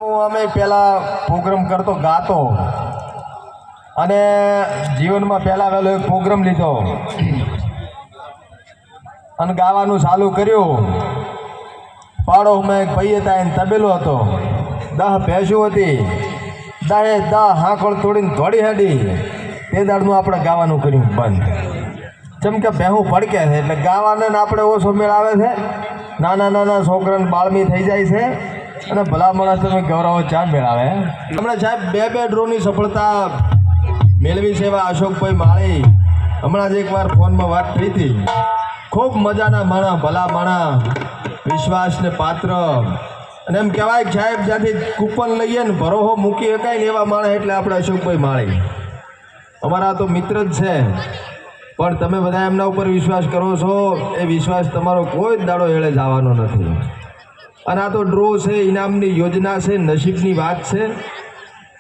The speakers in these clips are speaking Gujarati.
અમે પહેલાં પ્રોગ્રામ કરતો ગાતો અને જીવનમાં પહેલાં વહેલો એક પ્રોગ્રામ લીધો અને ગાવાનું ચાલુ કર્યું. પાડોમાં એક ભાઈ હતા, એને તબેલો હતો, 10 ભેંસું હતી, 10 હાંકળ તોડીને દોડી હેડી. તે દાડનું આપણે ગાવાનું કર્યું બંધ. જેમ કે ભેહું ભડકે છે એટલે ગાવાને આપણે ઓછો મેળ આવે છે. નાના નાના છોકરાને બાળમી થઈ જાય છે અને ભલા માણસ તમે ગૌરવ ચા મેળાવે. હમણાં સાહેબ બે ડ્રોની સફળતા મેળવી છે એવા અશોકભાઈ માળી. હમણાં જ એકવાર ફોનમાં વાત થઈ હતી. ખૂબ મજાના માણા, ભલા માણા, વિશ્વાસને પાત્ર. અને એમ કહેવાય કે સાહેબ જ્યાંથી કૂપન લઈએ ને ભરોહો મૂકી શકાય ને એવા માણા એટલે આપણે અશોકભાઈ માળી. અમારા તો મિત્ર જ છે, પણ તમે બધા એમના ઉપર વિશ્વાસ કરો છો. એ વિશ્વાસ તમારો કોઈ જ દાડો એળે જવાનો નથી. અને આ તો ડ્રો છે, ઇનામની યોજના છે, નસીબની વાત છે.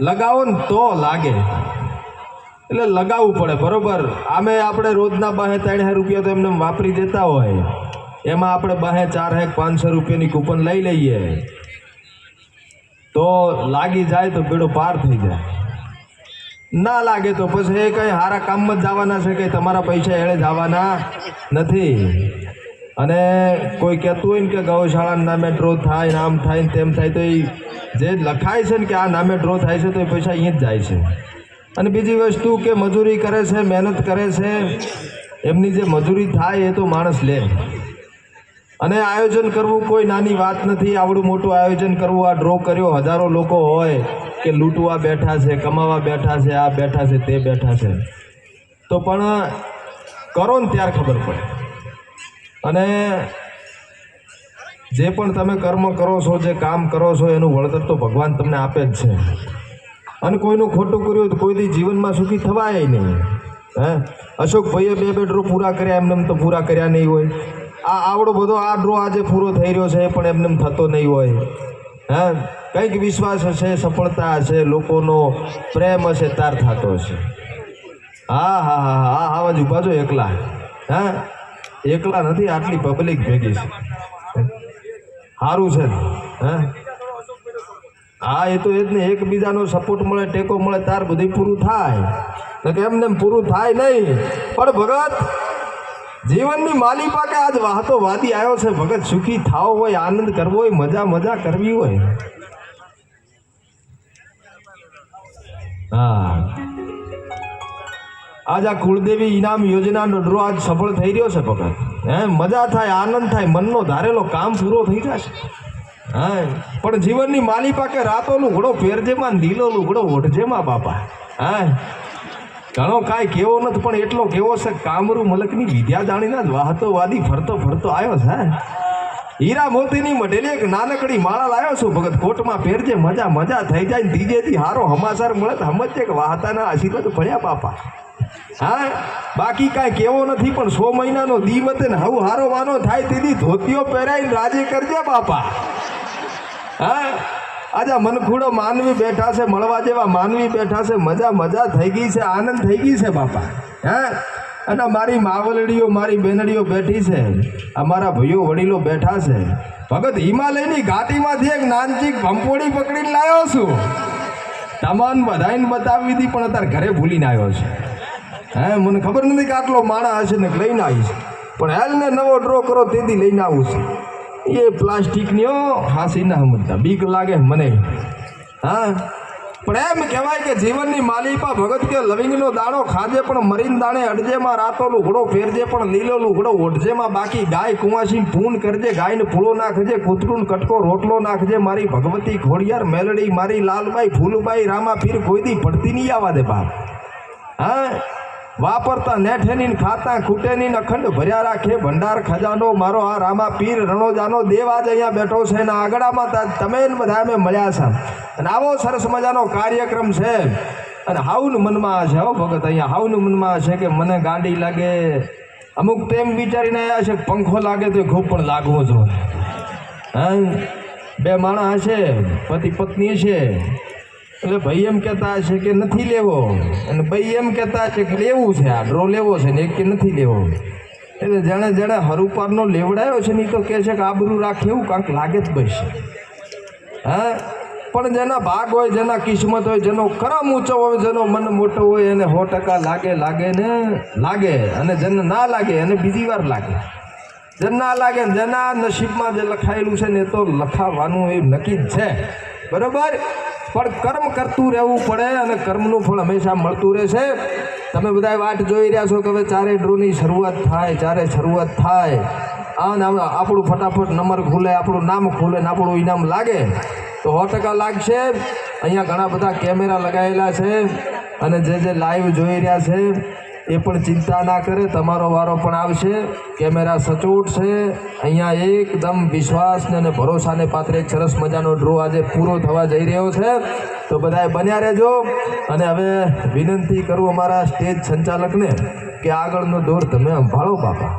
લગાવો ને તો લાગે, એટલે લગાવવું પડે. બરોબર, આમે આપણે રોજના 200-300 રૂપિયા તો એમને વાપરી દેતા હોય, એમાં આપણે 200-400-500 રૂપિયાની કૂપન લઈ લઈએ તો લાગી જાય તો બેડો પાર થઈ જાય. ના લાગે તો પછી એ કંઈ સારા કામમાં જ જવાના છે, કંઈ તમારા પૈસા એળે જવાના નથી. અને કોઈ કહેતું હોય ને કે ગૌશાળાના નામે ડ્રો થાય, આમ થાય ને તેમ થાય, તો એ જે લખાય છે ને કે આ નામે ડ્રો થાય છે તો એ પૈસા અહીં જ જાય છે. અને બીજી વસ્તુ કે મજૂરી કરે છે, મહેનત કરે છે, એમની જે મજૂરી થાય એ તો માણસ લે. અને આયોજન કરવું કોઈ નાની વાત નથી. આવડું મોટું આયોજન કરવું, આ ડ્રો કર્યો, હજારો લોકો હોય કે લૂંટવા બેઠા છે, કમાવા બેઠા છે, આ બેઠા છે, તે બેઠા છે, તો પણ કરો ને ત્યારે ખબર પડે. અને જે પણ તમે કર્મ કરો છો, જે કામ કરો છો, એનું વળતર તો ભગવાન તમને આપે જ છે. અને કોઈનું ખોટું કર્યું તો કોઈથી જીવનમાં સુખી થવાય નહીં. અશોકભાઈએ બે ડ્રો પૂરા કર્યા, એમને તો પૂરા કર્યા નહીં હોય. આવડો બધો આ ડ્રો આજે પૂરો થઈ રહ્યો છે એ પણ એમને થતો નહીં હોય. કંઈક વિશ્વાસ હશે, સફળતા હશે, લોકોનો પ્રેમ હશે, તાર થતો હશે. હા હા હા હા આવા જ ઉભા છો એકલા. એકલા નથી, આટલી પબ્લિક ભેગી છે. સારું છે ને? હા, એ તો એ જ ને, એકબીજાનો સપોર્ટ મળે, ટેકો મળે, તાર બધું પૂરું થાય. એમને એમ પૂરું થાય નહીં. પણ ભગત જીવનની માલી પાકે આજ વાહતો વાદી આવ્યો છે. ભગત સુખી થાવ હોય, આનંદ કરવો હોય, મજા કરવી હોય. હા, આજ આ કુળદેવી ઇનામ યોજનાનો ડ્રો આજ સફળ થઈ રહ્યો છે ભગત. મજા થાય, આનંદ થાય, મનનો ધારેલો કામ પૂરો થઈ જશે. પણ જીવનની માલી પાકે રાતો લુગડો પહેરજેમાં, નીલો લુગડો ઓઢજેમાં બાપા. ઘણો કાંઈ કેવો નથી, પણ એટલો કેવો છે, કામરૂ મલકની વિદ્યા જાણીને જ વાહતો વાદી ફરતો આવ્યો છે. હીરા મોતીની મઢેલી એક નાનકડી માળા લાવ્યો છું ભગત. કોટમાં પહેરજે, મજા થઈ જાય. ત્રીજેથી હારો હમાસર મળે તો સમજજે કે વાહતાના આશીર્વાદ ભણ્યા બાપા. બાકી કાંઈ કેવો નથી, પણ 100 મહિનાનો દીવતે ને હવ હારો વાનો થાય તેથી ધોતીઓ પહેરાઈને રાજી કરજે બાપા. આજે મનખુડો માનવી બેઠા છે, મળવા જેવા માનવી બેઠા છે. મજા થઈ ગઈ છે, આનંદ થઈ ગઈ છે બાપા. અને મારી માવલડીઓ, મારી બેનડીઓ બેઠી છે, અમારા ભાઈઓ વડીલો બેઠા છે. ભગત હિમાલયની ઘાટીમાંથી એક નાનચીક ભંપોડી પકડીને લાવ્યો છું. તમામ બધાને બતાવી હતી, પણ અત્યારે ઘરે ભૂલીને આવ્યો છે. મને ખબર નથી કે આટલો માણા હશે ને લઈને આવીશ, પણ હાલને નવો ડ્રો કરો તેથી લઈને આવું છું. એ પ્લાસ્ટિકની હાસી ના સમજતા, બીક લાગે મને. પણ એમ કહેવાય કે જીવનની માલિપા ભગત કે લવિંગનો દાણો ખાજે પણ મરીન દાણે અડજેમાં, રાતો લુગડો ફેરજે પણ લીલો લુગડો ઓઢજેમાં. બાકી ગાય કુંવાસી પૂન કરજે, ગાયને પૂળો નાખજે, કૂતરું કટકો રોટલો નાખજે. મારી ભગવતી ખોડિયાર મેલડી, મારી લાલબાઈ ફૂલબાઈ રામા પીર કોઈ દી પડતી નહીં આવવા દે બાપ. વાપરતા નેઠેની, ખાતા ખૂટેની, અખંડ ભર્યા રાખે ભંડાર ખજાનો. મારો આ રામા પીર રણોજાનો દેવ આજ અહીંયા બેઠો છે. એના આગળામાં તમે બધા અમે મળ્યા છે. અને આવો સરસ મજાનો કાર્યક્રમ છે. અને હાવનું મનમાં છે હો ભગત, અહીંયા હાવનું મનમાં છે કે મને ગાડી લાગે. અમુક તેમ વિચારીને આવ્યા છે પંખો લાગે તો ખૂબ પણ લાગવો જોઈએ. બે માણસ હશે, પતિ પત્ની છે, એટલે ભાઈ એમ કહેતા હશે કે નથી લેવો, અને ભાઈ એમ કહેતા હશે કે લેવું છે, આ ડ્રો લેવો છે ને એક કે નથી લેવો. એટલે જેણે હરુપારનો લેવડાયો છે ને એ તો કહે છે કે આબરૂ રાખે એવું કાંક લાગે જ બસ. પણ જેના ભાગ હોય, જેના કિસ્મત હોય, જેનો કરમ ઊંચો હોય, જેનો મન મોટો હોય એને 100% લાગે ને લાગે, અને જેને ના લાગે એને બીજી વાર લાગે. જેને ના લાગે, જેના નસીબમાં જે લખાયેલું છે ને એ તો લખાવાનું એ નક્કી જ છે, બરોબર. પણ કર્મ કરતું રહેવું પડે અને કર્મનું ફળ હંમેશા મળતું રહેશે. તમે બધા વાટ જોઈ રહ્યા છો કે હવે 4 ડ્રોની શરૂઆત થાય. આપણું ફટાફટ નંબર ખુલે, આપણું નામ ખુલે ને આપણું ઇનામ લાગે તો 100% લાગશે. અહીંયા ઘણા બધા કેમેરા લગાવેલા છે અને જે લાઈવ જોઈ રહ્યા છે એ પણ ચિંતા ના કરે, તમારો વારો પણ આવશે. કેમેરા સચોટ છે. અહીંયા એકદમ વિશ્વાસને અને ભરોસાને પાત્ર એક સરસ મજાનો ડ્રો આજે પૂરો થવા જઈ રહ્યો છે. તો બધાએ બન્યા રહેજો. અને હવે વિનંતી કરું અમારા સ્ટેજ સંચાલકને કે આગળનો દોર તમે સંભાળો બાપા.